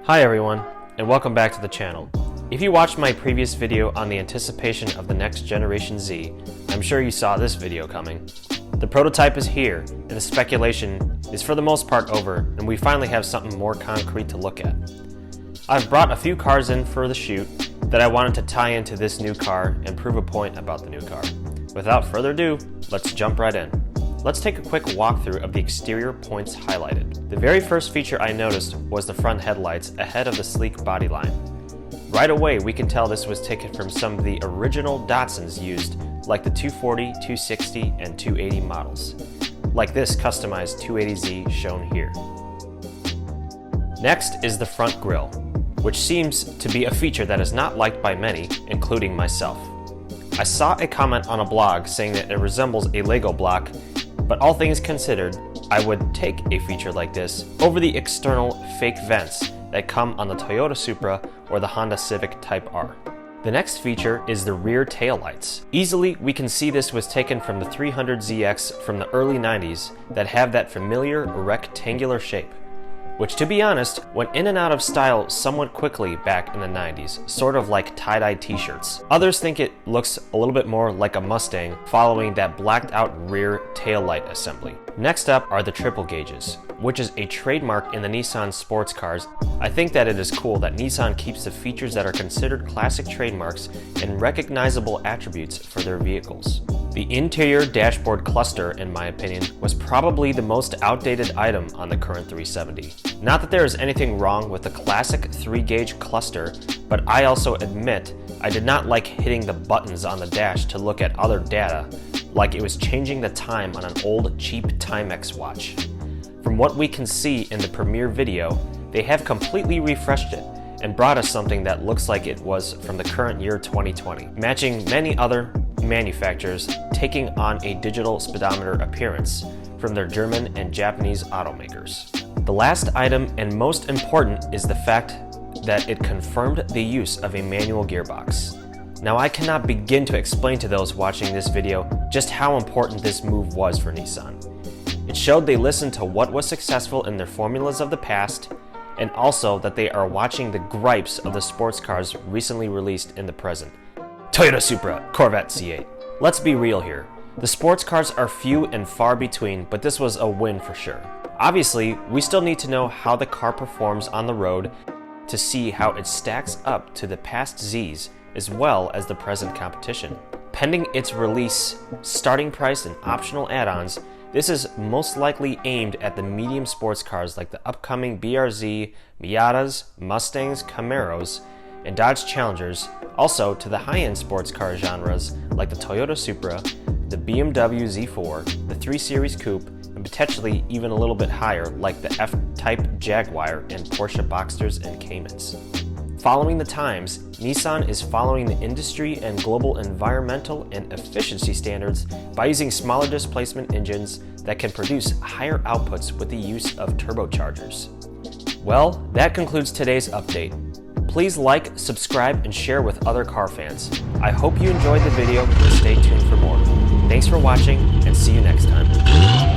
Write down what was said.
Hi everyone, and welcome back to the channel. If you watched my previous video on the anticipation of the next generation Z, I'm sure you saw this video coming. The prototype is here, and the speculation is for the most part over, and we finally have something more concrete to look at. I've brought a few cars in for the shoot that I wanted to tie into this new car and prove a point about the new car. Without further ado, let's jump right in. Let's take a quick walkthrough of the exterior points highlighted. The very first feature I noticed was the front headlights ahead of the sleek body line. Right away, we can tell this was taken from some of the original Datsuns used, like the 240, 260, and 280 models, like this customized 280Z shown here. Next is the front grille, which seems to be a feature that is not liked by many, including myself. I saw a comment on a blog saying that it resembles a Lego block, but all things considered, I would take a feature like this over the external fake vents that come on the Toyota Supra or the Honda Civic Type R. The next feature is the rear taillights. Easily, we can see this was taken from the 300ZX from the early 90s that have that familiar rectangular shape, which, to be honest, went in and out of style somewhat quickly back in the 90s, sort of like tie-dye t-shirts. Others think it looks a little bit more like a Mustang following that blacked out rear taillight assembly. Next up are the triple gauges, which is a trademark in the Nissan sports cars. I think that it is cool that Nissan keeps the features that are considered classic trademarks and recognizable attributes for their vehicles. The interior dashboard cluster, in my opinion, was probably the most outdated item on the current 370. Not that there is anything wrong with the classic 3-gauge cluster, but I also admit I did not like hitting the buttons on the dash to look at other data, like it was changing the time on an old cheap Timex watch. From what we can see in the premiere video, they have completely refreshed it and brought us something that looks like it was from the current year 2020, matching many other manufacturers taking on a digital speedometer appearance from their German and Japanese automakers. The last item and most important is the fact that it confirmed the use of a manual gearbox. Now, I cannot begin to explain to those watching this video just how important this move was for Nissan. It showed they listened to what was successful in their formulas of the past, and also that they are watching the gripes of the sports cars recently released in the present. Toyota Supra, Corvette C8. Let's be real here. The sports cars are few and far between, but this was a win for sure. Obviously, we still need to know how the car performs on the road to see how it stacks up to the past Zs as well as the present competition. Pending its release, starting price, and optional add-ons, this is most likely aimed at the medium sports cars like the upcoming BRZ, Miatas, Mustangs, Camaros, and Dodge Challengers, also to the high-end sports car genres like the Toyota Supra, the BMW Z4, the 3 Series Coupe, and potentially even a little bit higher like the F-Type Jaguar and Porsche Boxsters and Caymans. Following the times, Nissan is following the industry and global environmental and efficiency standards by using smaller displacement engines that can produce higher outputs with the use of turbochargers. Well, that concludes today's update. Please like, subscribe, and share with other car fans. I hope you enjoyed the video and stay tuned for more. Thanks for watching, and see you next time.